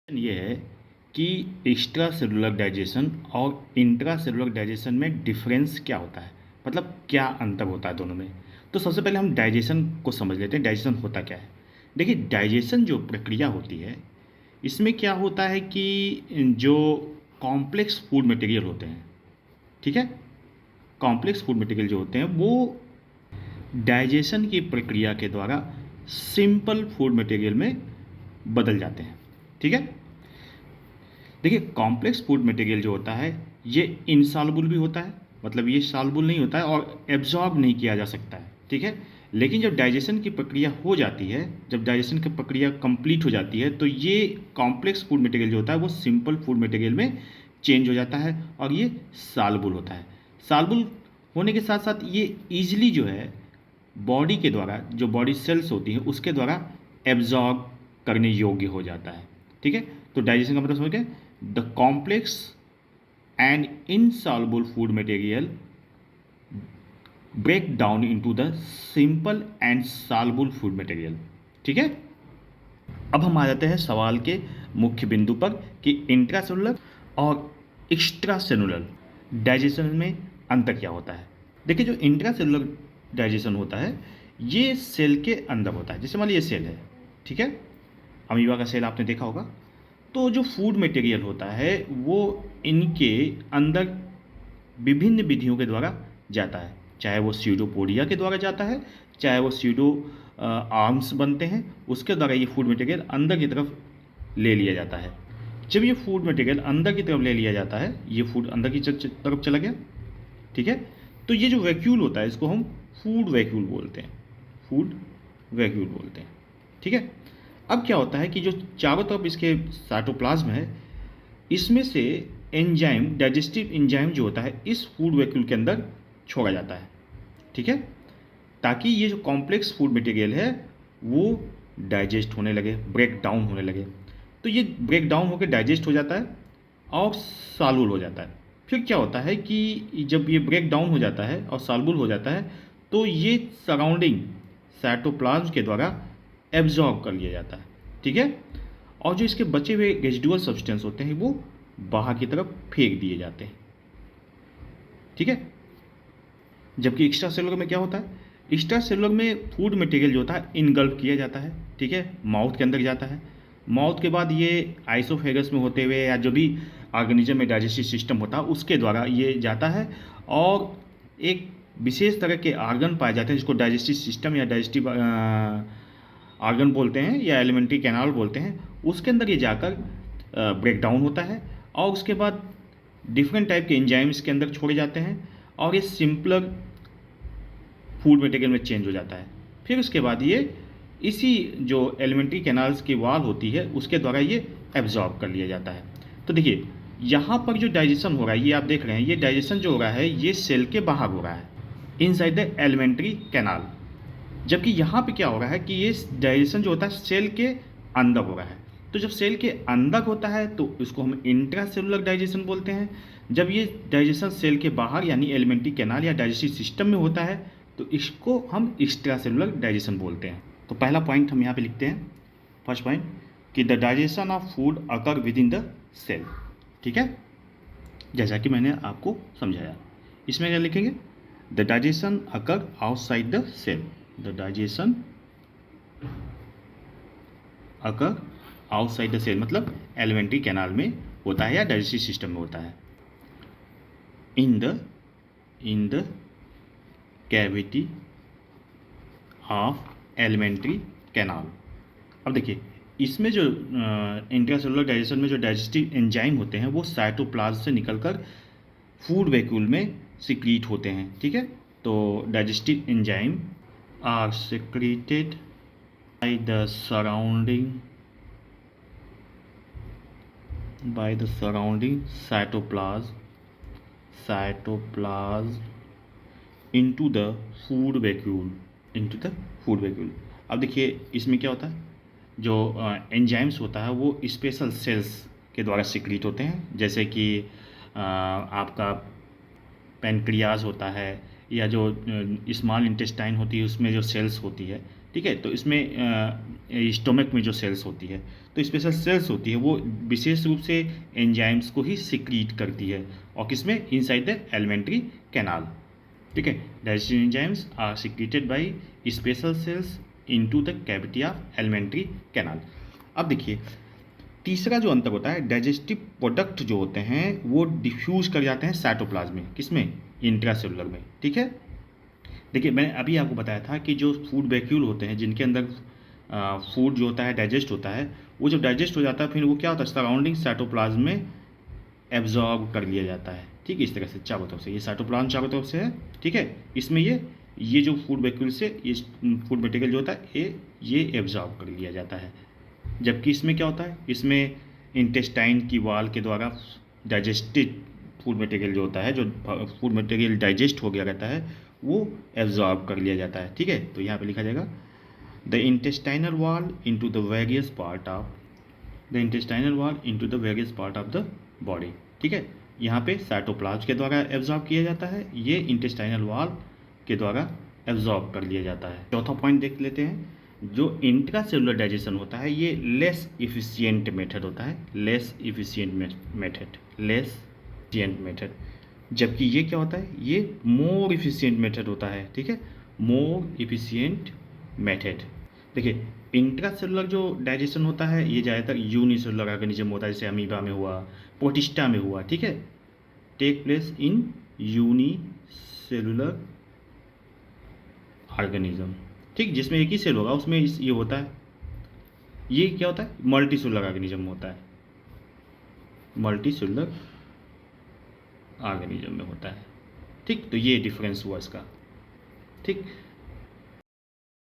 ये है कि एक्स्ट्रा सेलुलर डाइजेशन और इंट्रा सेलुलर डाइजेशन में डिफरेंस क्या होता है। मतलब क्या अंतर होता है दोनों में। तो सबसे पहले हम डाइजेशन को समझ लेते हैं। डाइजेशन होता क्या है। देखिए, डाइजेशन जो प्रक्रिया होती है इसमें क्या होता है कि जो कॉम्प्लेक्स फूड मटेरियल होते हैं, ठीक है, कॉम्प्लेक्स फूड मटेरियल जो होते हैं वो डाइजेशन की प्रक्रिया के द्वारा सिंपल फूड मटेरियल में बदल जाते हैं। ठीक है। देखिए, कॉम्प्लेक्स फूड मटेरियल जो होता है ये इनसॉल्युबल भी होता है, मतलब ये सॉल्युबल नहीं होता है और एब्जॉर्ब नहीं किया जा सकता है। ठीक है। लेकिन जब डाइजेशन की प्रक्रिया हो जाती है, जब डाइजेशन की प्रक्रिया कंप्लीट हो जाती है, तो ये कॉम्प्लेक्स फूड मटेरियल जो होता है वो सिंपल फूड मटेरियल में चेंज हो जाता है और ये सॉल्युबल होता है। सॉल्युबल होने के साथ साथ ये ईजिली जो है बॉडी के द्वारा, जो बॉडी सेल्स होती हैं उसके द्वारा एब्जॉर्ब करने योग्य हो जाता है। ठीक है। तो डाइजेशन का मतलब समझ गए। The complex and insoluble food material break down into the simple and soluble food material. ठीक है। अब हम आ जाते हैं सवाल के मुख्य बिंदु पर कि इंट्रासेलुलर और एक्स्ट्रा सेलुलर डाइजेशन में अंतर क्या होता है। देखिए, जो इंट्रासेलुलर डाइजेशन होता है ये सेल के अंदर होता है। जैसे मान लीजिए ये सेल है, ठीक है, अमीबा का सेल आपने देखा होगा। तो जो फूड मटेरियल होता है वो इनके अंदर विभिन्न विधियों के द्वारा जाता है, चाहे वो स्यूडोपोडिया के द्वारा जाता है, चाहे वो स्यूडो आर्म्स बनते हैं उसके द्वारा ये फूड मटेरियल अंदर की तरफ ले लिया जाता है। जब ये फूड मटेरियल अंदर की तरफ ले लिया जाता है, ये फूड अंदर की तरफ चला गया, ठीक है, तो ये जो वैक्यूल होता है इसको हम फूड वैक्यूल बोलते हैं, फूड वैक्यूल बोलते हैं। ठीक है। अब क्या होता है कि जो चारों तरफ इसके साइटोप्लाज्म है इसमें से एंजाइम, डाइजेस्टिव एंजाइम जो होता है इस फूड वैक्यूल के अंदर छोड़ा जाता है। ठीक है। ताकि ये जो कॉम्प्लेक्स फूड मटेरियल है वो डाइजेस्ट होने लगे, ब्रेक डाउन होने लगे। तो ये ब्रेक डाउन होकर डाइजेस्ट हो जाता है और सॉल्युबल हो जाता है। फिर क्या होता है कि जब ये ब्रेक डाउन हो जाता है और सॉल्युबल हो जाता है तो ये सराउंडिंग साइटोप्लाज्म के द्वारा एब्जॉर्ब कर लिया जाता है। ठीक है। और जो इसके बचे हुए रेजिडुअल सब्सटेंस होते हैं वो बाहर की तरफ फेंक दिए जाते हैं। ठीक है। जबकि एक्स्ट्रा सेलुलर में क्या होता है, एक्स्ट्रा सेलुलर में फूड मटेरियल जो होता है इनगल्फ किया जाता है। ठीक है। माउथ के अंदर जाता है। माउथ के बाद ये आइसोफेगस में होते हुए या जो भी ऑर्गेनिज्म में डाइजेस्टिव सिस्टम होता है उसके द्वारा ये जाता है और एक विशेष तरह के ऑर्गन पाए जाते हैं जिसको डाइजेस्टिव सिस्टम या डाइजेस्टिव ऑर्गन बोलते हैं या एलिमेंट्री कैनाल बोलते हैं, उसके अंदर ये जाकर ब्रेक डाउन होता है और उसके बाद डिफरेंट टाइप के एंजाइम्स के अंदर छोड़े जाते हैं और ये सिंपलर फूड मटेरियल में चेंज हो जाता है। फिर उसके बाद ये इसी जो एलिमेंट्री कैनाल्स की वॉल होती है उसके द्वारा ये एब्जॉर्ब कर लिया जाता है। तो देखिए, यहाँ पर जो डाइजेशन हो रहा है ये आप देख रहे हैं, ये डाइजेशन जो हो रहा है ये सेल के बाहर हो रहा है, इनसाइड द एलिमेंट्री कैनाल। जबकि यहाँ पे क्या हो रहा है कि ये डाइजेशन जो होता है सेल के अंदर हो रहा है। तो जब सेल के अंदर होता है तो इसको हम इंट्रा सेलुलर डाइजेशन बोलते हैं। जब ये डाइजेशन सेल के बाहर यानी एलिमेंट्री कैनाल या डाइजेस्टिव सिस्टम में होता है तो इसको हम एक्स्ट्रा सेलुलर डाइजेशन बोलते हैं। तो पहला पॉइंट हम यहाँ पे लिखते हैं, फर्स्ट पॉइंट, कि the digestion of food occur within the cell. ठीक है। जैसा कि मैंने आपको समझाया, इसमें क्या लिखेंगे, the digestion occur outside the cell, the digestion occur outside the cell मतलब एलिमेंट्री कैनाल में होता है या डाइजेस्टिव सिस्टम में होता है। In the cavity of alimentary canal. अब देखिए, इसमें जो इंट्रासेलुलर डाइजेशन में जो डाइजेस्टिव एंजाइम होते हैं वो साइटोप्लाज्म से निकलकर फूड वैक्यूल में सिक्रीट होते हैं। ठीक है। तो digestive enzyme are secreted by the surrounding cytoplasm into the food vacuole। अब देखिए इसमें क्या होता है, जो एंजाइम्स होता है वो स्पेशल सेल्स के द्वारा सिक्रीट होते हैं, जैसे कि आपका पेनक्रियाज होता है या जो स्मॉल इंटेस्टाइन होती है उसमें जो सेल्स होती है, ठीक है। तो इसमें स्टोमक में जो सेल्स होती है, तो स्पेशल सेल्स होती है वो विशेष रूप से एंजाइम्स को ही सिक्रीट करती है, और किसमें, इनसाइड द एलिमेंट्री कैनाल। ठीक है, digestive enzymes are secreted by special cells into the cavity of alimentary canal. अब देखिए तीसरा जो अंतर होता है, डाइजेस्टिव प्रोडक्ट जो होते हैं वो डिफ्यूज कर जाते हैं साइटोप्लाज्म में, किसमें, इंट्रासेलुलर में। ठीक है, देखिए मैंने अभी आपको बताया था कि जो फूड वैक्यूल होते हैं जिनके अंदर फूड जो होता है डाइजेस्ट होता है, वो जब डाइजेस्ट हो जाता है फिर वो क्या होता है, सराउंडिंग साइटोप्लाज्म में एब्जॉर्ब कर लिया जाता है। ठीक है, इस तरह से चारों तरफ से, ये साइटोप्लाज्म चारों तरफ से है। ठीक है, इसमें ये जो फूड वैक्यूल से ये फूड मटेरियल जो होता है ये एब्जॉर्ब कर लिया जाता है। जबकि इसमें क्या होता है, इसमें इंटेस्टाइन की वाल के द्वारा डाइजेस्टेड फूड मटेरियल जो होता है, जो फूड मटेरियल डाइजेस्ट हो गया रहता है, वो एब्जॉर्ब कर लिया जाता है। ठीक है, तो यहाँ पे लिखा जाएगा the intestinal wall into the various part of the intestinal wall into the various part of the body. ठीक है, यहाँ पे साइटोप्लाज्म के द्वारा एब्जॉर्ब किया जाता है, ये इंटेस्टाइनल वॉल के द्वारा एब्जॉर्ब कर लिया जाता है। चौथा पॉइंट देख लेते हैं, जो इंट्रा सेलुलर डाइजेशन होता है ये लेस इफिशियंट मेथड होता है, लेस इफिशियंट मेथड, जबकि ये क्या होता है, ये मोर इफिशियंट मेथड होता है। ठीक है, मोर इफिशियंट मेथड। देखिए इंट्रा सेलुलर जो डाइजेशन होता है ये ज़्यादातर यूनिसेलुलर ऑर्गेनिज्म होता है, जैसे अमीबा में हुआ, प्रोटिस्टा में हुआ। ठीक है, take place in unicellular organism. ठीक, जिसमें एक ही सेल होगा उसमें ये होता है, ये क्या होता है, मल्टी सेलुलर ऑर्गेनिज्म होता है, मल्टी सेलुलर ऑर्गेनिज्म में होता है। ठीक, तो ये डिफरेंस हुआ इसका। ठीक,